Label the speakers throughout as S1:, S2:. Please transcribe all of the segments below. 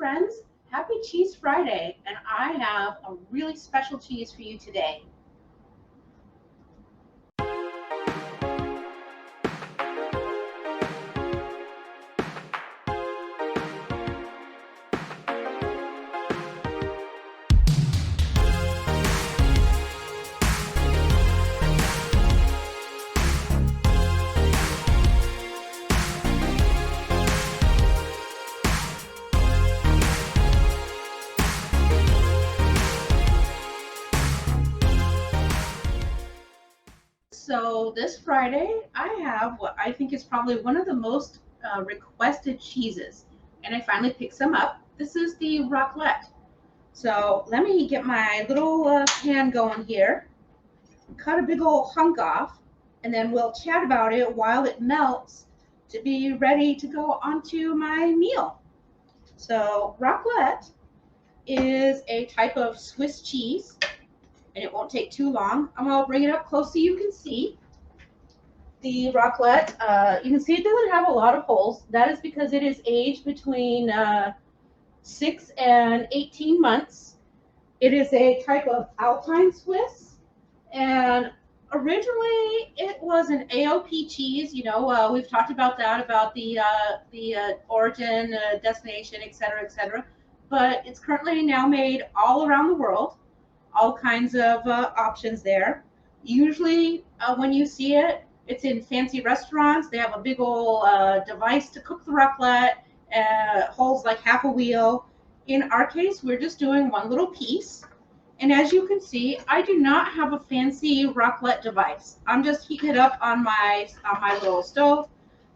S1: friends, happy Cheese Friday, and I have a really special cheese for you today. So this Friday, I have what I think is probably one of the most requested cheeses, and I finally picked some up. This is the Raclette. So let me get my little pan going here, cut a big old hunk off, and then we'll chat about it while it melts to be ready to go onto my meal. So Raclette is a type of Swiss cheese, and it won't take too long. I'm going to bring it up close so you can see. The Raclette, you can see it doesn't have a lot of holes. That is because it is aged between 6 and 18 months. It is a type of Alpine Swiss, and originally it was an AOP cheese. You know, we've talked about that, about the origin, destination, etc., etc. But it's currently now made all around the world, all kinds of options there. Usually, when you see it, it's in fancy restaurants. They have a big old device to cook the raclette, holds like half a wheel. In our case, we're just doing one little piece. And as you can see, I do not have a fancy raclette device. I'm just heating it up on my little stove.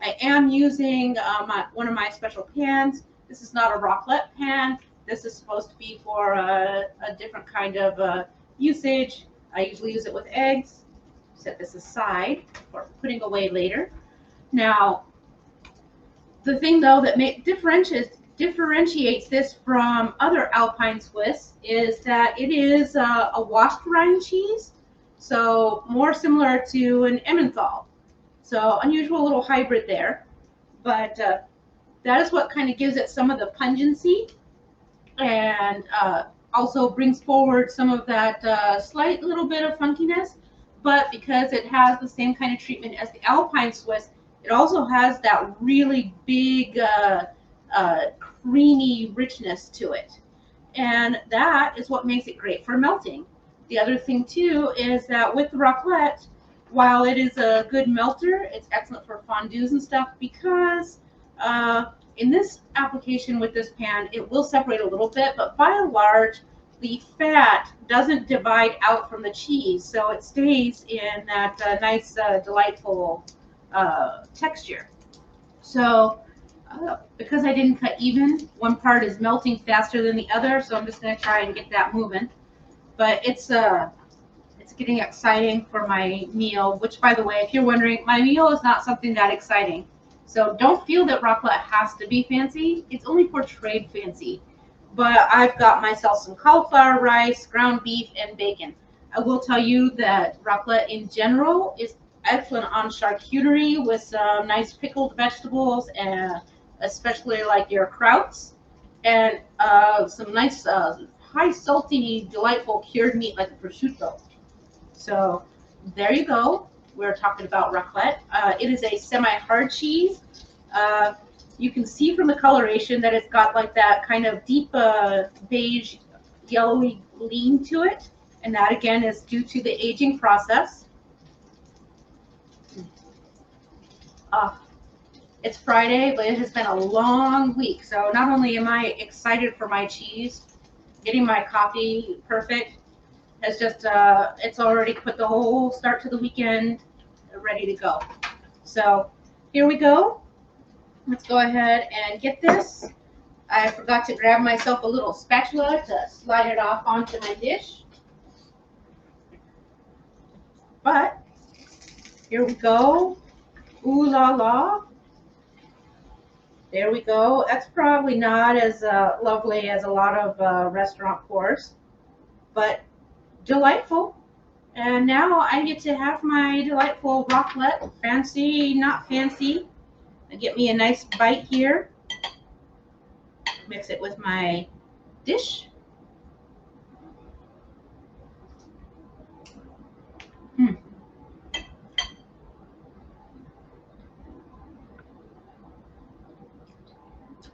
S1: I am using one of my special pans. This is not a raclette pan. This is supposed to be for a different kind of usage. I usually use it with eggs. Set this aside for putting away later. Now, the thing though that differentiates this from other Alpine Swiss is that it is a washed rind cheese, so more similar to an Emmenthal. So unusual little hybrid there, but that is what kind of gives it some of the pungency, and also brings forward some of that slight little bit of funkiness. But because it has the same kind of treatment as the Alpine Swiss, it also has that really big creamy richness to it. And that is what makes it great for melting. The other thing too is that with the raclette, while it is a good melter, it's excellent for fondues and stuff, because in this application with this pan, it will separate a little bit, but by and large, the fat doesn't divide out from the cheese, so it stays in that nice, delightful texture. So because I didn't cut even, one part is melting faster than the other, so I'm just going to try and get that moving. But it's getting exciting for my meal, which, by the way, if you're wondering, my meal is not something that exciting. So don't feel that raclette has to be fancy. It's only portrayed fancy. But I've got myself some cauliflower rice, ground beef, and bacon. I will tell you that raclette in general is excellent on charcuterie with some nice pickled vegetables, and especially like your krauts, and some nice high salty, delightful cured meat like a prosciutto. So there you go. We're talking about raclette. It is a semi-hard cheese. You can see from the coloration that it's got like that kind of deep beige, yellowy lean to it. And that again is due to the aging process. It's Friday, but it has been a long week. So not only am I excited for my cheese, getting my coffee perfect has just, it's already put the whole start to the weekend ready to go. So here we go. Let's go ahead and get this. I forgot to grab myself a little spatula to slide it off onto my dish. But here we go. Ooh la la. There we go. That's probably not as lovely as a lot of restaurant pours, but delightful. And now I get to have my delightful raclette, fancy, not fancy. Get me a nice bite here. mix it with my dish. Mm.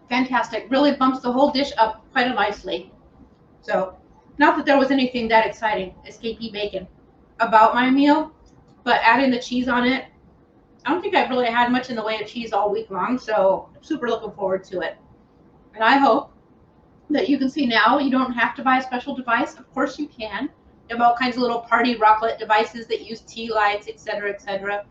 S1: Fantastic. Really bumps the whole dish up quite nicely. So, not that there was anything that exciting, escapee bacon, about my meal, but adding the cheese on it, I don't think I've really had much in the way of cheese all week long, so I'm super looking forward to it. And I hope that you can see now you don't have to buy a special device. Of course you can. You have all kinds of little party Raclette devices that use tea lights, etc., etc.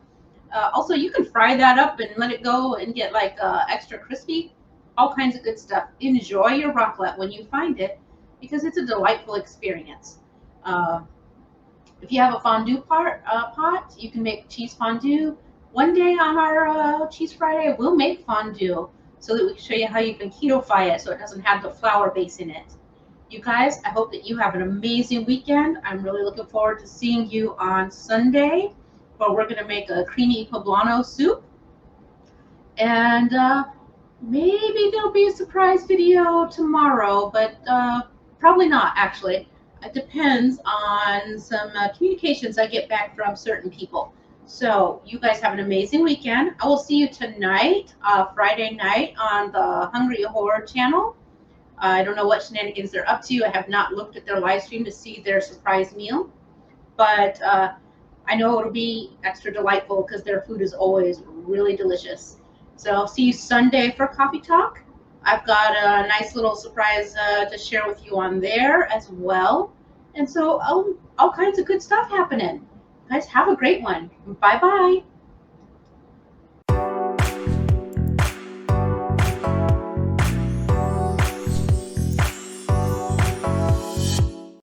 S1: Also, you can fry that up and let it go and get like extra crispy. All kinds of good stuff. Enjoy your Raclette when you find it because it's a delightful experience. Uh, if you have a fondue pot, you can make cheese fondue. One day on our Cheese Friday, we'll make fondue so that we can show you how you can keto-fy it so it doesn't have the flour base in it. You guys, I hope that you have an amazing weekend. I'm really looking forward to seeing you on Sunday, where we're going to make a creamy poblano soup. And maybe there'll be a surprise video tomorrow, but probably not, actually. It depends on some communications I get back from certain people. So you guys have an amazing weekend. I will see you tonight, Friday night, on the Hungry Horror channel. I don't know what shenanigans they're up to. I have not looked at their live stream to see their surprise meal. But I know it'll be extra delightful because their food is always really delicious. So I'll see you Sunday for Coffee Talk. I've got a nice little surprise to share with you on there as well. And so all kinds of good stuff happening. Guys, have a great one. Bye-bye.